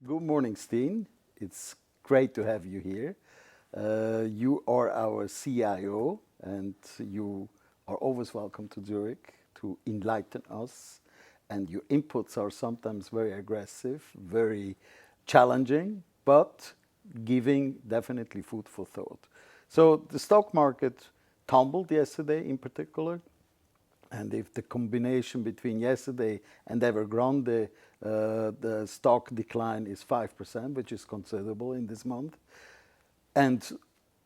Good morning, Steen. It's great to have you here. You are our CIO, and you are always welcome to Zurich to enlighten us. And your inputs are sometimes very aggressive, very challenging, but giving definitely food for thought. So the stock market tumbled yesterday in particular. And if the combination between yesterday and Evergrande, the stock decline is 5%, which is considerable in this month, and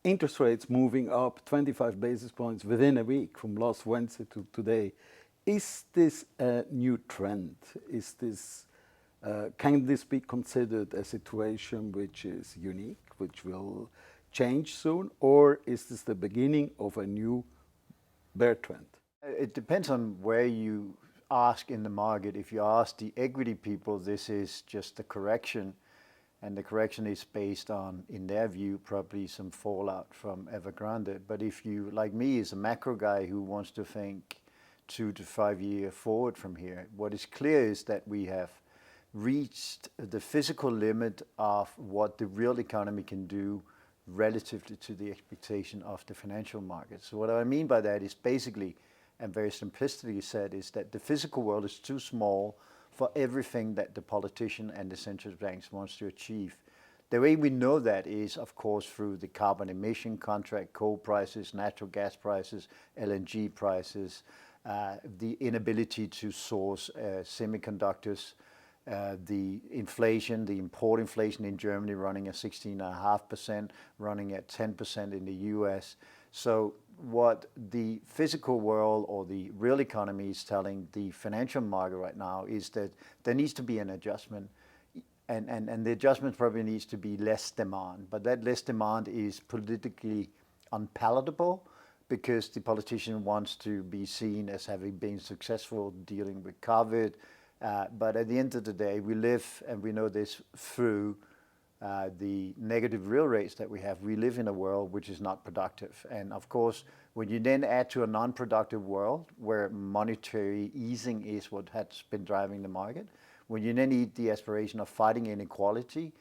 interest rates moving up 25 basis points within a week from last Wednesday to today, is this a new trend? Can this be considered a situation which is unique, which will change soon, or is this the beginning of a new bear trend? It depends on where you ask in the market. If you ask the equity people, this is just a correction, and the correction is based on, in their view, probably some fallout from Evergrande. But if you, like me, is a macro guy who wants to think 2 to 5 years forward from here, what is clear is that we have reached the physical limit of what the real economy can do relatively to the expectation of the financial markets. So what I mean by that is basically, and very simplistically said, is that the physical world is too small for everything that the politician and the central banks wants to achieve. The way we know that is, of course, through the carbon emission contract, coal prices, natural gas prices, LNG prices, the inability to source semiconductors, the inflation, the import inflation in Germany running at 16.5%, running at 10% in the US. So what the physical world or the real economy is telling the financial market right now is that there needs to be an adjustment, and the adjustment probably needs to be less demand. But that less demand is politically unpalatable because the politician wants to be seen as having been successful dealing with COVID. But at the end of the day, we live, and we know this through the negative real rates that we have. We live in a world which is not productive. And of course, when you then add to a non-productive world where monetary easing is what has been driving the market, when you then need the aspiration of fighting inequality,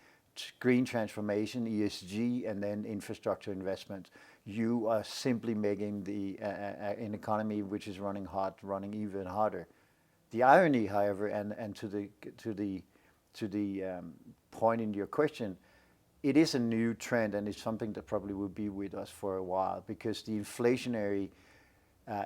green transformation, ESG, and then infrastructure investment, you are simply making an economy which is running hot, running even harder. The irony, however, and to the point in your question, it is a new trend, and it's something that probably will be with us for a while, because the inflationary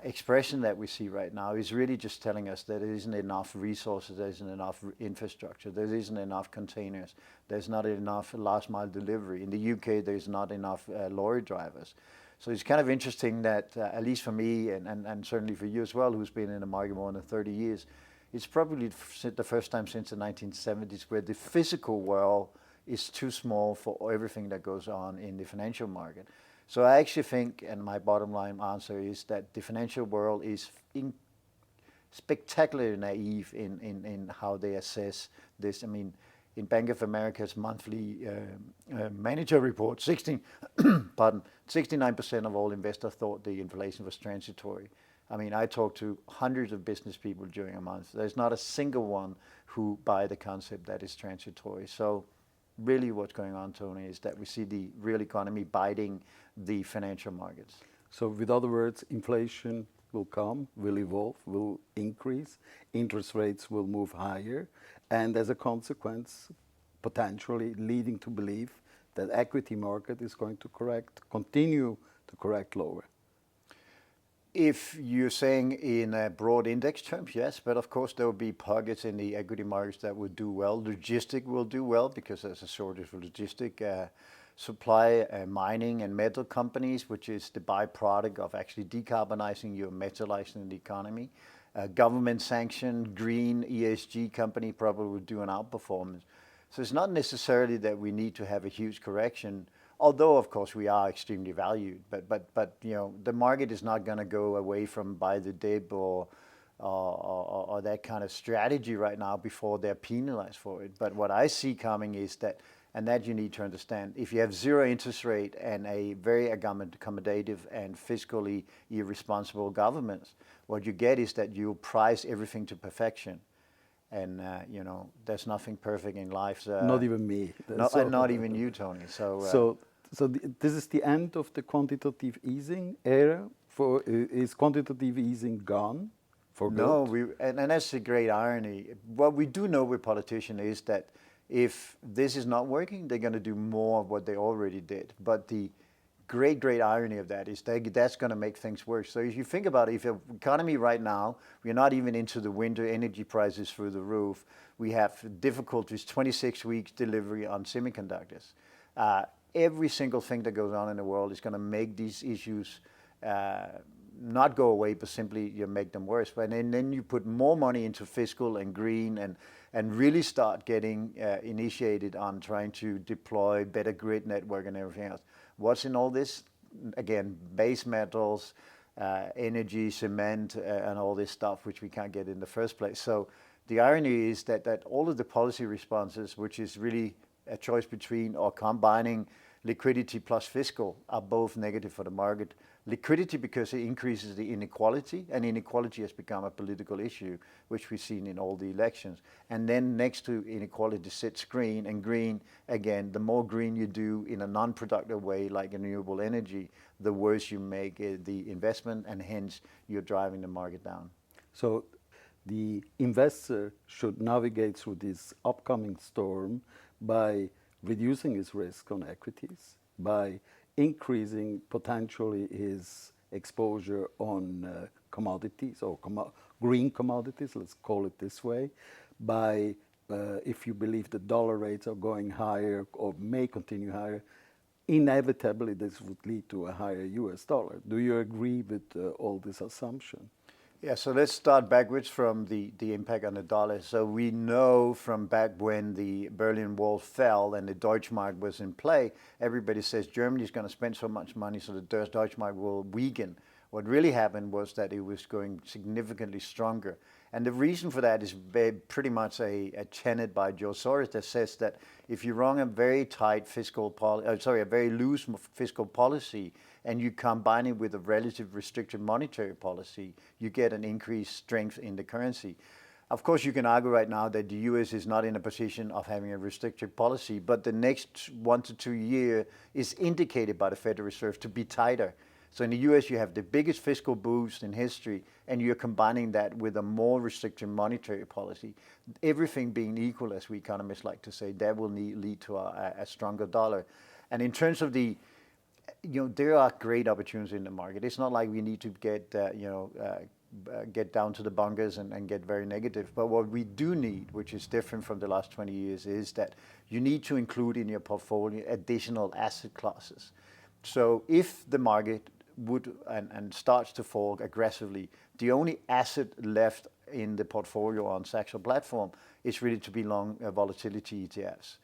expression that we see right now is really just telling us that there isn't enough resources, there isn't enough infrastructure, there isn't enough containers, there's not enough last mile delivery. In the UK, there's not enough lorry drivers. So it's kind of interesting that, at least for me, and certainly for you as well, who's been in the market more than 30 years, it's probably the first time since the 1970s where the physical world is too small for everything that goes on in the financial market. So I actually think, and my bottom line answer is that the financial world is spectacularly naive in how they assess this. I mean, in Bank of America's monthly manager report, 69% of all investors thought the inflation was transitory. I mean, I talked to hundreds of business people during a month. There's not a single one who buy the concept that is transitory. So really what's going on, Tony, is that we see the real economy biting the financial markets. So with other words, inflation will come, will evolve, will increase, interest rates will move higher, and as a consequence, potentially leading to believe that equity market is going to continue to correct lower. If you're saying in broad index terms, yes, but of course there will be pockets in the equity markets that will do well. Logistic will do well because there's a shortage of logistic supply, mining and metal companies, which is the byproduct of actually decarbonizing your metallizing the economy. Government sanctioned green ESG company probably will do an outperformance. So it's not necessarily that we need to have a huge correction, although of course we are extremely valued. But you know, the market is not going to go away from buy the dip or that kind of strategy right now before they're penalized for it. But what I see coming is that, and that you need to understand, if you have zero interest rate and a very accommodative and fiscally irresponsible governments, what you get is that you price everything to perfection. And there's nothing perfect in life. Not even me. And not even you, Tony. This is the end of the quantitative easing era. Is quantitative easing gone for good? No, and that's a great irony. What we do know with politicians is that if this is not working, they're going to do more of what they already did. But the great irony of that is that's going to make things worse. So if you think about it, if the economy right now, we're not even into the winter, energy prices through the roof. We have difficulties, 26 weeks delivery on semiconductors. Every single thing that goes on in the world is going to make these issues not go away, but simply you make them worse. But then you put more money into fiscal and green and really start getting initiated on trying to deploy better grid network and everything else. What's in all this? Again, base metals, energy, cement, and all this stuff, which we can't get in the first place. So the irony is that all of the policy responses, which is really a choice between or combining liquidity plus fiscal, are both negative for the market. Liquidity because it increases the inequality, and inequality has become a political issue, which we've seen in all the elections. And then next to inequality sits green, and green, again, the more green you do in a non-productive way, like renewable energy, the worse you make the investment, and hence you're driving the market down. So the investor should navigate through this upcoming storm by reducing his risk on equities, by increasing potentially his exposure on commodities or green commodities, let's call it this way, by, if you believe the dollar rates are going higher or may continue higher, inevitably this would lead to a higher US dollar. Do you agree with all this assumption? Yeah, so let's start backwards from the impact on the dollar. So we know from back when the Berlin Wall fell and the Deutschmark was in play, everybody says Germany is going to spend so much money so the Deutschmark will weaken. What really happened was that it was going significantly stronger. And the reason for that is pretty much a tenet by Joe Soros that says that if you run a very tight a very loose fiscal policy, and you combine it with a relative restricted monetary policy, you get an increased strength in the currency. Of course, you can argue right now that the US is not in a position of having a restricted policy, but the next 1 to 2 years is indicated by the Federal Reserve to be tighter. So in the US, you have the biggest fiscal boost in history, and you're combining that with a more restricted monetary policy. Everything being equal, as we economists like to say, that will lead to a stronger dollar. And in terms of there are great opportunities in the market. It's not like we need to get down to the bunkers and get very negative. But what we do need, which is different from the last 20 years, is that you need to include in your portfolio additional asset classes. So if the market would and starts to fall aggressively, the only asset left in the portfolio on Saxo platform is really to be long volatility ETFs.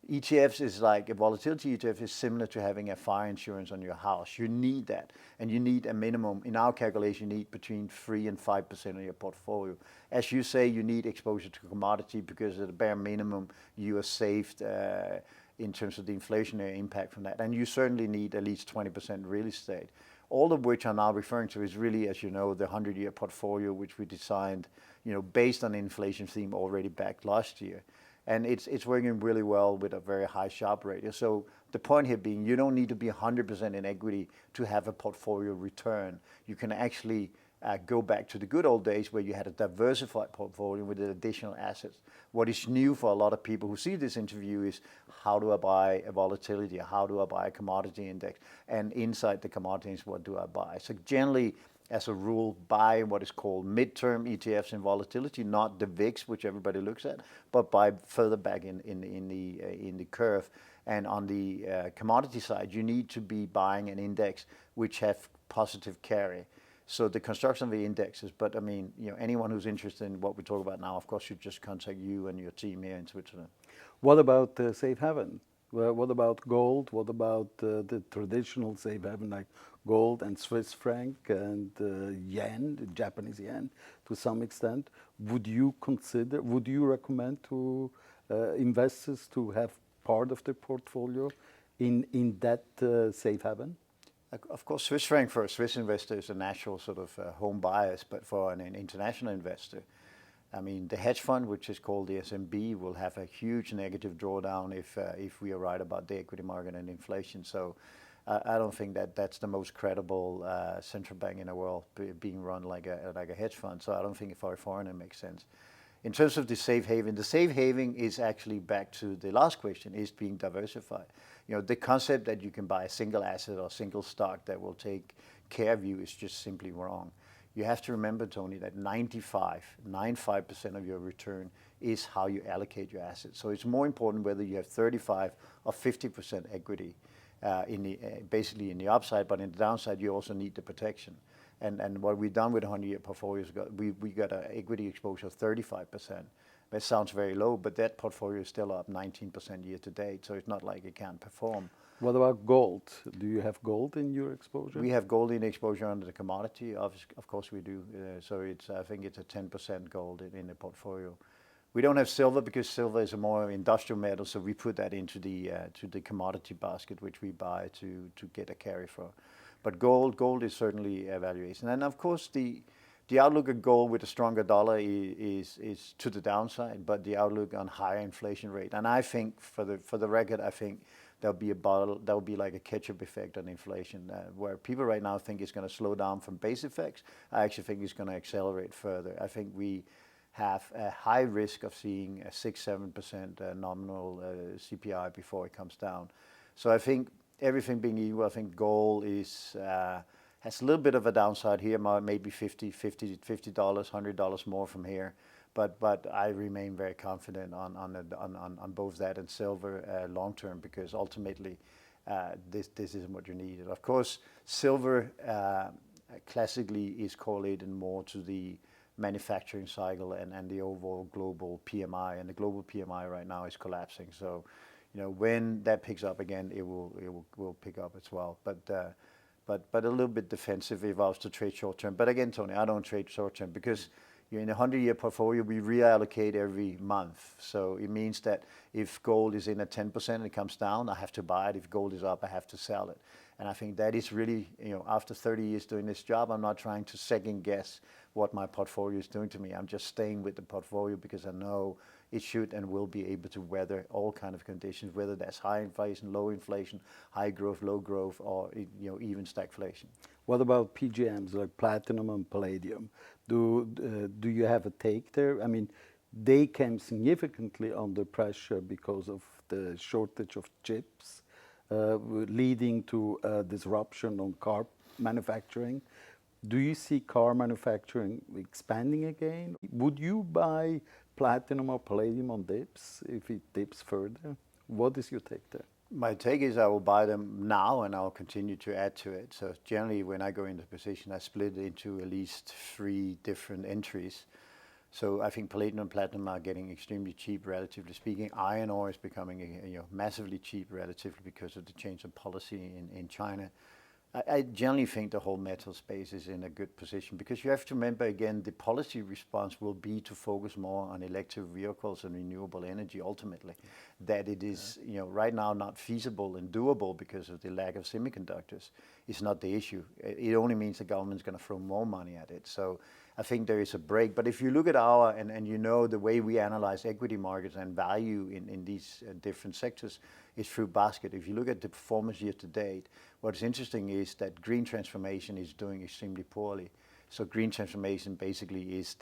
ETFs is like a volatility ETF is similar to having a fire insurance on your house. You need that, and you need a minimum. In our calculation, you need between 3 and 5% of your portfolio. As you say, you need exposure to commodity because at the bare minimum, you are saved in terms of the inflationary impact from that. And you certainly need at least 20% real estate. All of which I'm now referring to is really, as you know, the 100-year portfolio, which we designed, based on the inflation theme already back last year. And it's working really well with a very high Sharpe rating. So the point here being, you don't need to be 100% in equity to have a portfolio return. You can actually go back to the good old days where you had a diversified portfolio with additional assets. What is new for a lot of people who see this interview is, how do I buy a volatility? How do I buy a commodity index? And inside the commodities, what do I buy? So generally, as a rule, buy what is called midterm ETFs in volatility, not the VIX, which everybody looks at, but buy further back in the curve. And on the commodity side, you need to be buying an index which have positive carry. So the construction of the indexes, but anyone who's interested in what we talk about now, of course, should just contact you and your team here in Switzerland. What about safe haven? What about gold? What about the traditional safe haven like gold and Swiss franc and yen, the Japanese yen to some extent? Would you recommend to investors to have part of their portfolio in that safe haven? Of course, Swiss franc for a Swiss investor is a natural sort of home bias, but for an international investor, I mean, the hedge fund, which is called the SMB, will have a huge negative drawdown if we are right about the equity market and inflation. So I don't think that that's the most credible central bank in the world being run like a hedge fund. So I don't think for a foreigner it makes sense. In terms of the safe haven is actually back to the last question, is being diversified. You know, the concept that you can buy a single asset or single stock that will take care of you is just simply wrong. You have to remember, Tony, that 95% of your return is how you allocate your assets. So it's more important whether you have 35 or 50% equity basically in the upside, but in the downside, you also need the protection. And what we've done with 100-year portfolios, we got an equity exposure of 35%. That sounds very low, but that portfolio is still up 19% year to date, so it's not like it can't perform. What about gold? Do you have gold in your exposure? We have gold in exposure under the commodity. Of course we do. So I think it's a 10% gold in the portfolio. We don't have silver because silver is a more industrial metal, so we put that into the commodity basket, which we buy to get a carry for. But gold is certainly a valuation. And of course the outlook of gold with a stronger dollar is to the downside, but the outlook on higher inflation rate. And I think for the record, I think there'll be like a catch-up effect on inflation, where people right now think it's going to slow down from base effects. I actually think it's going to accelerate further. I think we have a high risk of seeing a 6-7% nominal CPI before it comes down. So I think everything being equal, I think gold has a little bit of a downside here, maybe $50, $100 more from here. But I remain very confident on both that and silver long term, because ultimately this isn't what you need. And of course, silver classically is correlated more to the manufacturing cycle and the overall global PMI, and the global PMI right now is collapsing. So, you know, when that picks up again, it will pick up as well. But a little bit defensive if I was to trade short term. But again, Tony, I don't trade short term because you're in a 100-year portfolio, we reallocate every month. So it means that if gold is in at 10% and it comes down, I have to buy it. If gold is up, I have to sell it. And I think that is really, you know, after 30 years doing this job, I'm not trying to second guess what my portfolio is doing to me. I'm just staying with the portfolio because I know it should and will be able to weather all kind of conditions, whether that's high inflation, low inflation, high growth, low growth, or, you know, even stagflation. What about PGMs like platinum and palladium? Do you have a take there? I mean, they came significantly under pressure because of the shortage of chips, leading to a disruption on car manufacturing. Do you see car manufacturing expanding again? Would you buy platinum or palladium on dips if it dips further? What is your take there? My take is I will buy them now and I'll continue to add to it. So generally when I go into position, I split it into at least 3 different entries. So I think palladium and platinum are getting extremely cheap, relatively speaking. Iron ore is becoming massively cheap relatively because of the change of policy in China. I generally think the whole metal space is in a good position because you have to remember again, the policy response will be to focus more on electric vehicles and renewable energy ultimately. That it is, you know, right now not feasible and doable because of the lack of semiconductors is not the issue. It only means the government's going to throw more money at it. So I think there is a break. But if you look at and you know the way we analyze equity markets and value in these different sectors is through basket. If you look at the performance year to date, what's interesting is that green transformation is doing extremely poorly. So green transformation basically is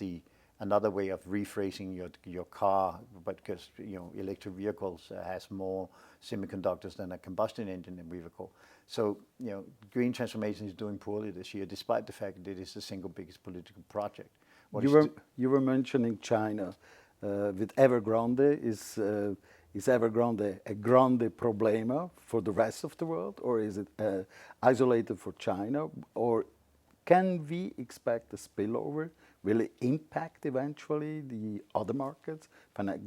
another way of rephrasing your car, but because, you know, electric vehicles has more semiconductors than a combustion engine vehicle. So, you know, green transformation is doing poorly this year, despite the fact that it is the single biggest political project. You were mentioning China with Evergrande. Is Evergrande a grande problema for the rest of the world, or is it isolated for China, or can we expect a spillover? Will it impact eventually the other markets,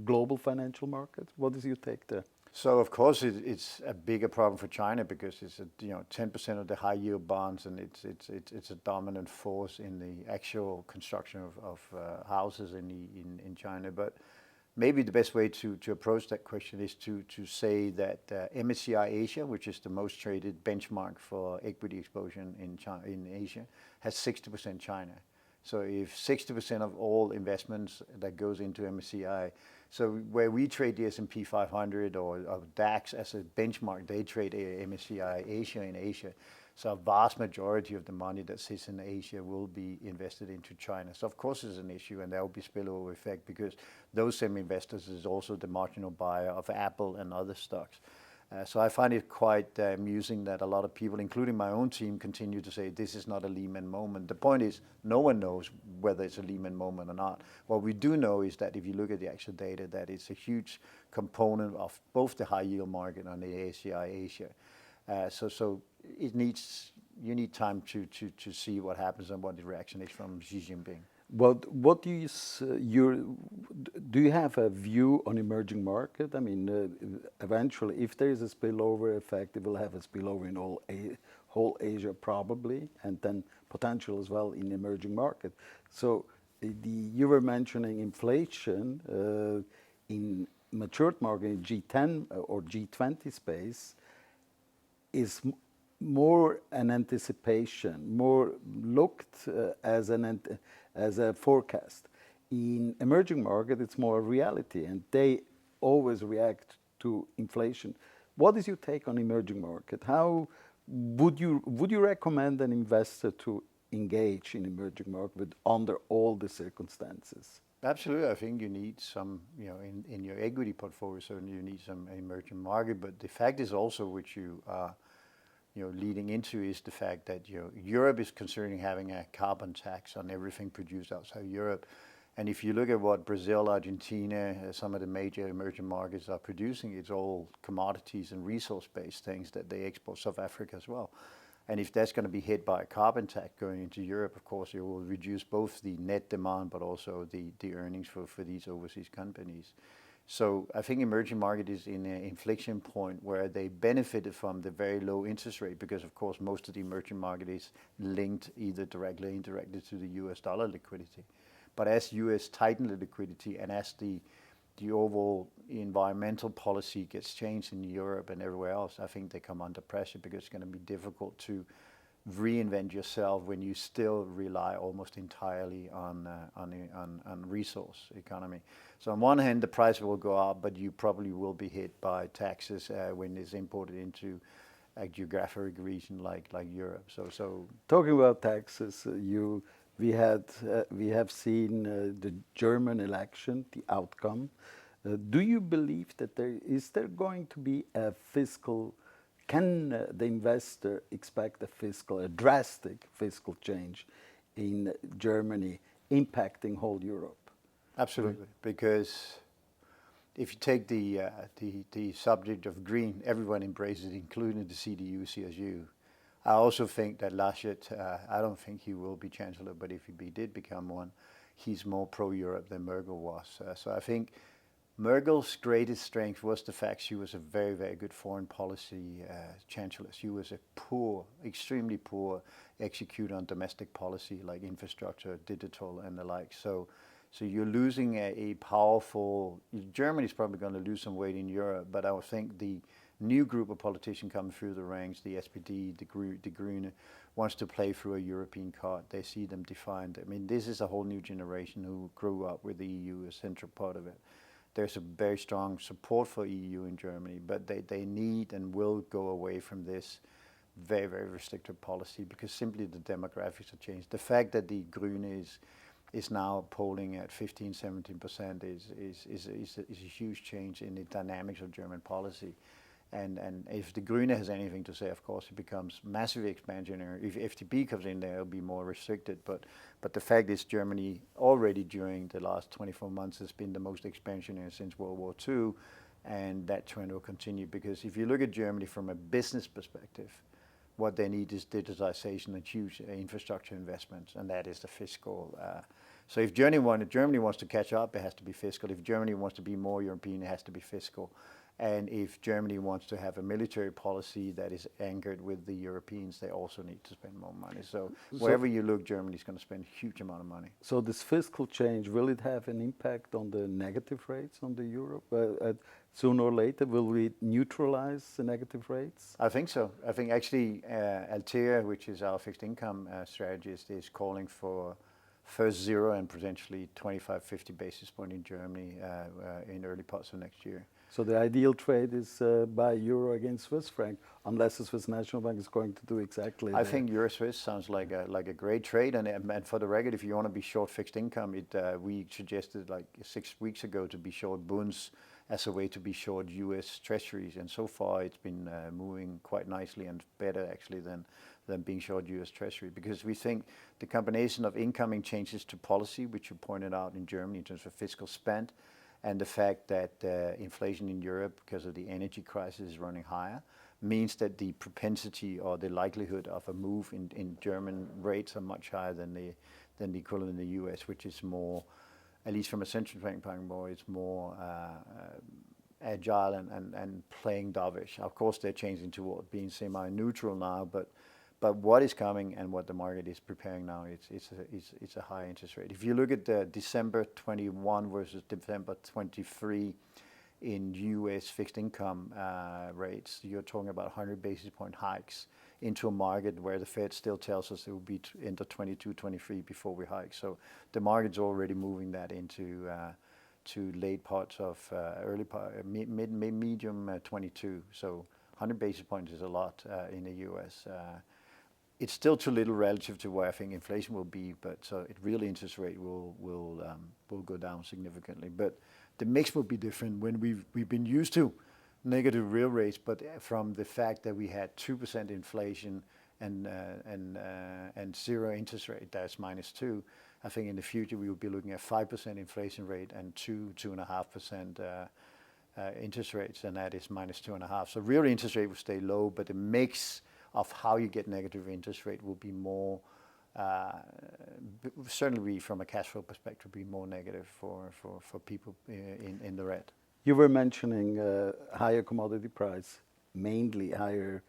global financial markets? What is your take there? So of course it's a bigger problem for China because it's 10% of the high yield bonds, and it's a dominant force in the actual construction of houses in China. But maybe the best way to approach that question is to say that MSCI Asia, which is the most traded benchmark for equity exposure in Asia, has 60% China. So if 60% of all investments that goes into MSCI, so where we trade the S&P 500 or DAX as a benchmark, they trade MSCI Asia in Asia. So a vast majority of the money that sits in Asia will be invested into China. So of course it's an issue, and there will be spillover effect because those same investors is also the marginal buyer of Apple and other stocks. So I find it quite amusing that a lot of people, including my own team, continue to say this is not a Lehman moment. The point is, no one knows whether it's a Lehman moment or not. What we do know is that if you look at the actual data, that it's a huge component of both the high yield market and the ACI Asia. So it needs, you need time to see what happens and what the reaction is from Xi Jinping. What do do you have a view on emerging market? I mean, eventually, if there is a spillover effect, it will have a spillover in whole Asia probably, and then potential as well in emerging market. So you were mentioning inflation in matured market, in G10 or G20 space, is more an anticipation, more looked as a forecast. In emerging market, it's more a reality, and they always react to inflation. What is your take on emerging market? How would you recommend an investor to engage in emerging market under all the circumstances? Absolutely, I think you need some, in your equity portfolio, certainly you need some emerging market. But the fact is also, which you are, leading into, is the fact that Europe is considering having a carbon tax on everything produced outside Europe. And if you look at what Brazil, Argentina, some of the major emerging markets are producing, it's all commodities and resource-based things that they export. South Africa as well. And if that's going to be hit by a carbon tax going into Europe, of course, it will reduce both the net demand but also the earnings for these overseas companies. So I think emerging market is in an inflection point where they benefited from the very low interest rate because, of course, most of the emerging market is linked either directly or indirectly to the US dollar liquidity. But as US tighten the liquidity and as the overall environmental policy gets changed in Europe and everywhere else, I think they come under pressure because it's going to be difficult to reinvent yourself when you still rely almost entirely on resource economy. So on one hand, the price will go up, but you probably will be hit by taxes when it's imported into a geographic region like Europe. So talking about taxes, we have seen the German election, the outcome. Do you believe that is there going to be a fiscal? Can the investor expect a drastic fiscal change in Germany impacting whole Europe? Absolutely, because if you take the subject of green, everyone embraces it, including the CDU, CSU. I also think that Laschet, I don't think he will be chancellor, but if he did become one, he's more pro-Europe than Merkel was. So I think Merkel's greatest strength was the fact she was a very, very good foreign policy chancellor. She was a poor, extremely poor executor on domestic policy like infrastructure, digital, and the like. So you're losing a powerful. Germany's probably going to lose some weight in Europe, but I think the new group of politicians coming through the ranks, the SPD, the Grüne, wants to play through a European card. They see them defined. I mean, this is a whole new generation who grew up with the EU, a central part of it. There's a very strong support for EU in Germany, but they need and will go away from this very, very restrictive policy because simply the demographics have changed. The fact that the Grüne is now polling at 15-17% is a huge change in the dynamics of German policy. And if the Grüne has anything to say, of course, it becomes massively expansionary. If FDP comes in there, it'll be more restricted. But the fact is Germany already during the last 24 months has been the most expansionary since World War II, and that trend will continue. Because if you look at Germany from a business perspective, what they need is digitization and huge infrastructure investments, and that is the fiscal. So if Germany wants to catch up, it has to be fiscal. If Germany wants to be more European, it has to be fiscal. And if Germany wants to have a military policy that is anchored with the Europeans, they also need to spend more money. So wherever you look, Germany's going to spend a huge amount of money. So this fiscal change, will it have an impact on the negative rates on the euro? Sooner or later, will we neutralize the negative rates? I think so. I think actually Altea, which is our fixed income strategist, is calling for first 0 and potentially 25, 50 basis point in Germany in early parts of next year. So the ideal trade is buy euro against Swiss franc, unless the Swiss National Bank is going to do exactly. I think euro Swiss sounds like a great trade, and for the record, if you want to be short fixed income, we suggested like 6 weeks ago to be short bunds as a way to be short U.S. Treasuries, and so far it's been moving quite nicely and better actually than being short U.S. Treasury, because we think the combination of incoming changes to policy, which you pointed out in Germany in terms of fiscal spend, and the fact that inflation in Europe, because of the energy crisis, is running higher, means that the propensity or the likelihood of a move in German rates are much higher than the equivalent in the US, which is more, at least from a central bank point of view, it's more agile and playing dovish. Of course, they're changing toward being semi-neutral now, but what is coming and what the market is preparing now, it's a high interest rate. If you look at the December 21 versus December 23 in U.S. fixed income rates, you're talking about 100 basis point hikes into a market where the Fed still tells us it will be end of 22, 23 before we hike. So the market's already moving that into to late parts of early part, medium 22. So 100 basis points is a lot in the U.S. It's still too little relative to where I think inflation will be, but so real interest rate will go down significantly. But the mix will be different when we've been used to negative real rates, but from the fact that we had 2% inflation and 0 interest rate, that's -2. I think in the future we will be looking at 5% inflation rate and 2.5% interest rates, and that is -2.5. So real interest rate will stay low, but the mix of how you get negative interest rate will be more, certainly from a cash flow perspective, be more negative for people in the red. You were mentioning higher commodity price, mainly higher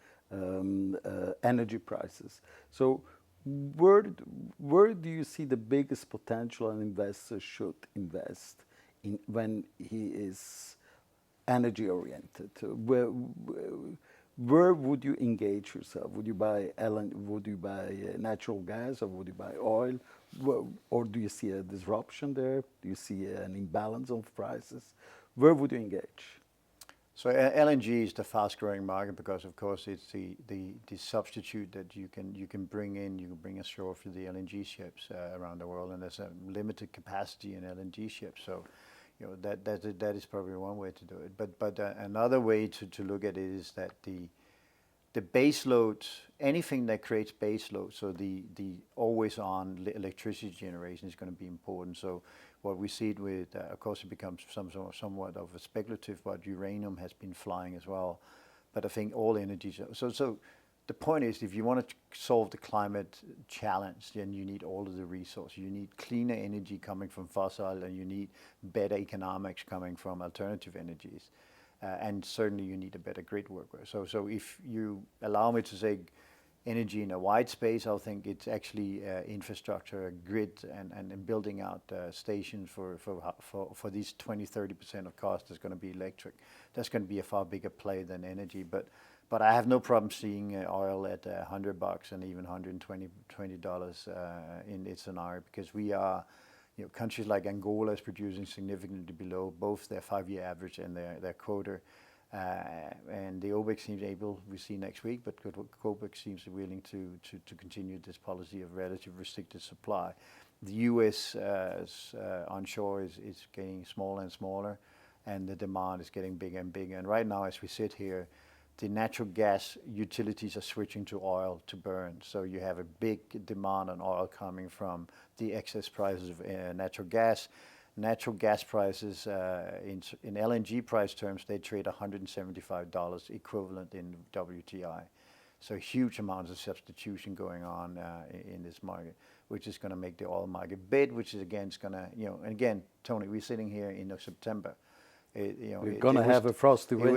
energy prices. So where do you see the biggest potential an investor should invest in when he is energy oriented? Where would you engage yourself? Would you buy would you buy natural gas, or would you buy oil? Or do you see a disruption there? Do you see an imbalance of prices? Where would you engage? So LNG is the fast growing market because of course it's the substitute that you can bring ashore for the LNG ships around the world, and there's a limited capacity in LNG ships. So that is probably one way to do it. But another way to look at it is that the base load, anything that creates base load, so the always on electricity generation is going to be important. So what we see it with, of course, it becomes somewhat of a speculative, but uranium has been flying as well. But I think all energies. So the point is, if you want to solve the climate challenge, then you need all of the resources. You need cleaner energy coming from fossil, and you need better economics coming from alternative energies. And certainly you need a better grid worker. So if you allow me to say energy in a wide space, I think it's actually infrastructure, grid, and building out stations for these 20-30% of cost is going to be electric. That's going to be a far bigger play than energy. But I have no problem seeing oil at $100 and even $120 in its scenario, because we are, countries like Angola is producing significantly below both their 5-year average and their quota. And the OPEC seems able, we see next week, but OPEC seems willing to continue this policy of relative restricted supply. The US onshore is getting smaller and smaller, and the demand is getting bigger and bigger. And right now, as we sit here, the natural gas utilities are switching to oil to burn. So you have a big demand on oil coming from the excess prices of natural gas. Natural gas prices in LNG price terms, they trade $175 equivalent in WTI. So huge amounts of substitution going on in this market, which is going to make the oil market bid, which is again, it's going to, and again, Tony, we're sitting here in September. We're going to have a frosty winter.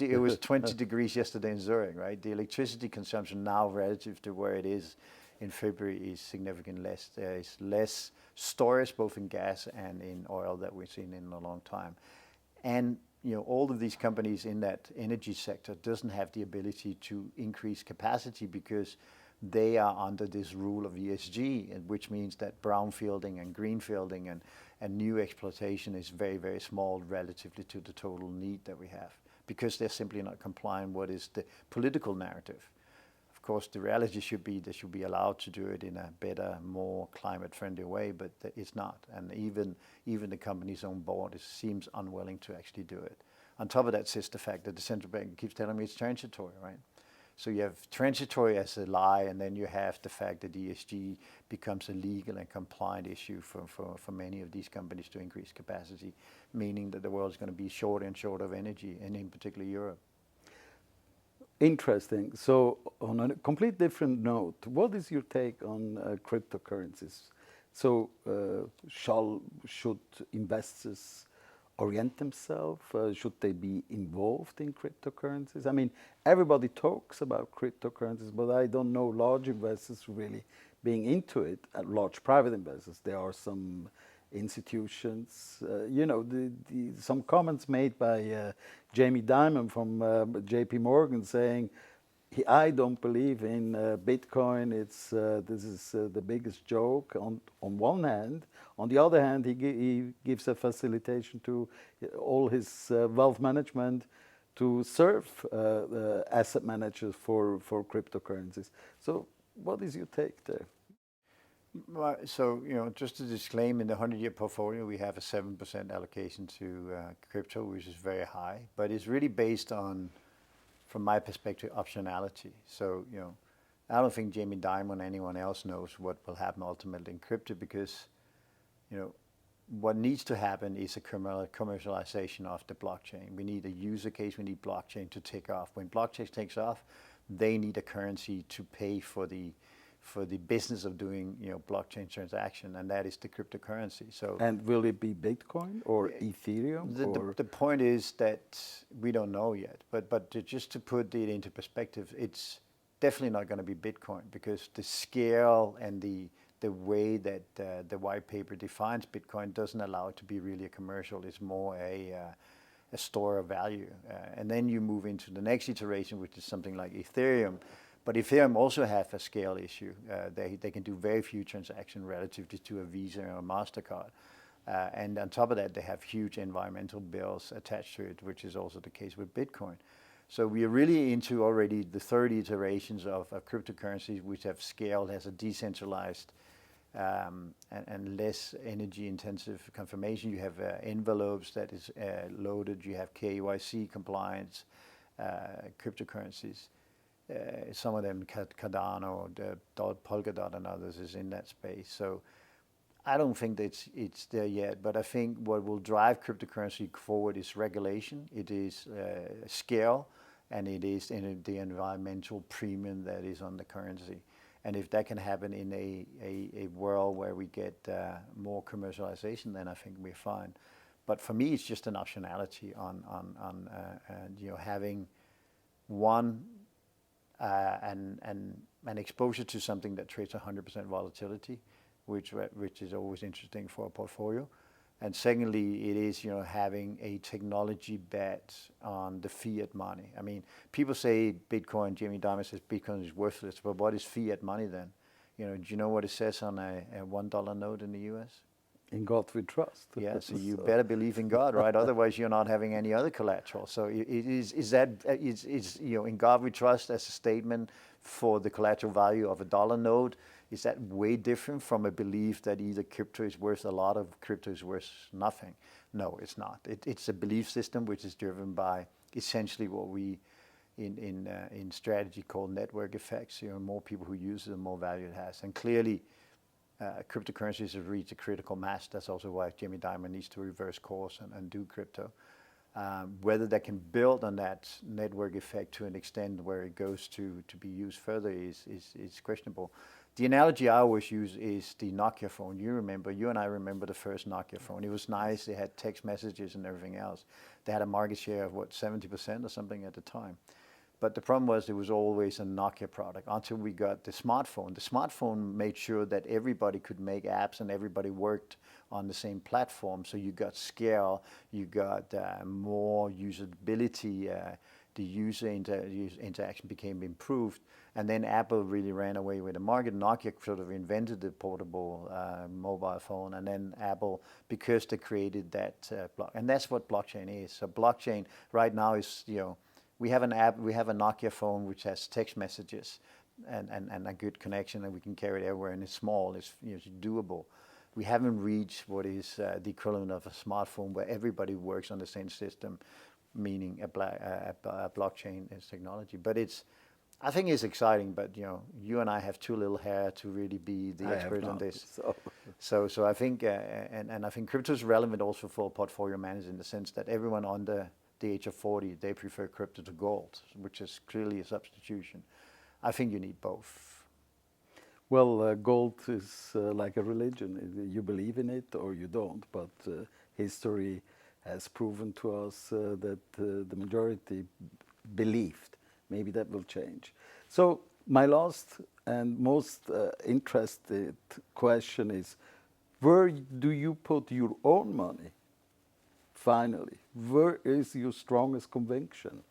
It was 20 degrees yesterday in Zurich, right? The electricity consumption now relative to where it is in February is significantly less. There is less storage, both in gas and in oil, that we've seen in a long time. And all of these companies in that energy sector doesn't have the ability to increase capacity, because they are under this rule of ESG, which means that brownfielding and greenfielding and new exploitation is very, very small relatively to the total need that we have, because they're simply not complying what is the political narrative. Of course, the reality should be they should be allowed to do it in a better, more climate-friendly way, but it's not. And even the company's own board seems unwilling to actually do it. On top of that sits the fact that the central bank keeps telling me it's transitory, right? So you have transitory as a lie, and then you have the fact that ESG becomes a legal and compliant issue for many of these companies to increase capacity, meaning that the world is going to be short and short of energy, and in particular Europe. Interesting. So on a complete different note, what is your take on cryptocurrencies? So should investors orient themselves? Should they be involved in cryptocurrencies? I mean, everybody talks about cryptocurrencies, but I don't know large investors really being into it, large private investors. There are some institutions, some comments made by Jamie Dimon from JP Morgan saying, I don't believe in Bitcoin. This is the biggest joke on one hand. On the other hand, he gives a facilitation to all his wealth management to serve asset managers for cryptocurrencies. So what is your take there? So, just to disclaim, in the 100-year portfolio, we have a 7% allocation to crypto, which is very high, but it's really based on, from my perspective, optionality. So, I don't think Jamie Dimon or anyone else knows what will happen ultimately in crypto, because, what needs to happen is a commercialization of the blockchain. We need a user case, we need blockchain to take off. When blockchain takes off, they need a currency to pay for the business of doing, blockchain transaction, and that is the cryptocurrency. So, and will it be Bitcoin or Ethereum? The point is that we don't know yet. But just to put it into perspective, it's definitely not going to be Bitcoin, because the scale and the way that the white paper defines Bitcoin doesn't allow it to be really a commercial. It's more a store of value. And then you move into the next iteration, which is something like Ethereum. But Ethereum also have a scale issue. They can do very few transactions relatively to a Visa or a MasterCard. And on top of that, they have huge environmental bills attached to it, which is also the case with Bitcoin. So we are really into already the third iterations of cryptocurrencies, which have scaled, has a decentralized and less energy intensive confirmation. You have envelopes that is loaded. You have KYC compliance cryptocurrencies. Some of them, Cardano, Polkadot and others, is in that space. So I don't think that it's there yet, but I think what will drive cryptocurrency forward is regulation, it is scale, and it is in the environmental premium that is on the currency. And if that can happen in a world where we get more commercialization, then I think we're fine. But for me, it's just an optionality on having one an exposure to something that trades 100% volatility, which is always interesting for a portfolio. And secondly, it is having a technology bet on the fiat money. I mean, people say Bitcoin. Jamie Dimon says Bitcoin is worthless, but what is fiat money then? Do you know what it says on a $1 note in the U.S.? In God we trust. Yeah, so you better believe in God, right? Otherwise, you're not having any other collateral. So is in God we trust as a statement for the collateral value of a dollar note? Is that way different from a belief that either crypto is worth a lot or crypto is worth nothing? No, it's not. It's a belief system which is driven by essentially what we in strategy call network effects. More people who use it, the more value it has. And clearly, cryptocurrencies have reached a critical mass. That's also why Jamie Dimon needs to reverse course and do crypto. Whether that can build on that network effect to an extent where it goes to be used further is questionable. The analogy I always use is the Nokia phone. You and I remember the first Nokia phone. It was nice. They had text messages and everything else. They had a market share of 70% or something at the time. But the problem was there was always a Nokia product until we got the smartphone. The smartphone made sure that everybody could make apps and everybody worked on the same platform. So you got scale, you got more usability, the user interaction became improved, and then Apple really ran away with the market. Nokia sort of invented the portable mobile phone, and then Apple, because they created that block, and that's what blockchain is. So blockchain right now is, we have an app, we have a Nokia phone which has text messages and a good connection, and we can carry it everywhere, and it's small, it's doable. We haven't reached what is the equivalent of a smartphone where everybody works on the same system, meaning a blockchain is technology. But I think it's exciting, but you and I have too little hair to really be the expert on this. So I think, and I think crypto is relevant also for portfolio managers in the sense that everyone under the age of 40, they prefer crypto to gold, which is clearly a substitution. I think you need both. Well, gold is like a religion. You believe in it or you don't, but history has proven to us that the majority believed. Maybe that will change. So my last and most interested question is, where do you put your own money? Finally, where is your strongest conviction?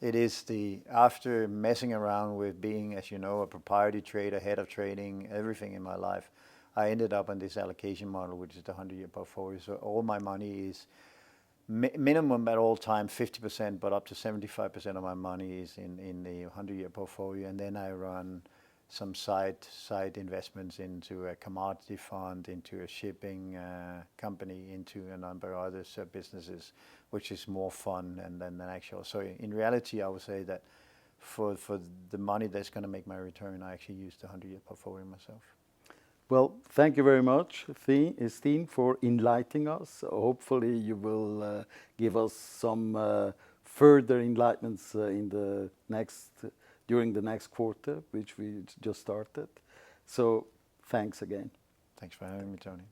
It is after messing around with being, as you know, a proprietary trader, head of trading, everything in my life, I ended up on this allocation model, which is the 100-year portfolio. So all my money is minimum at all time 50%, but up to 75% of my money is in the 100-year portfolio. And then I run some side investments into a commodity fund, into a shipping company, into a number of other businesses, which is more fun than actual. So in reality, I would say that for the money that's going to make my return, I actually use the 100-year portfolio myself. Well, thank you very much, Steen, for enlightening us. Hopefully you will give us some further enlightenments during the next quarter, which we just started. So thanks again. Thanks for having me, Tony.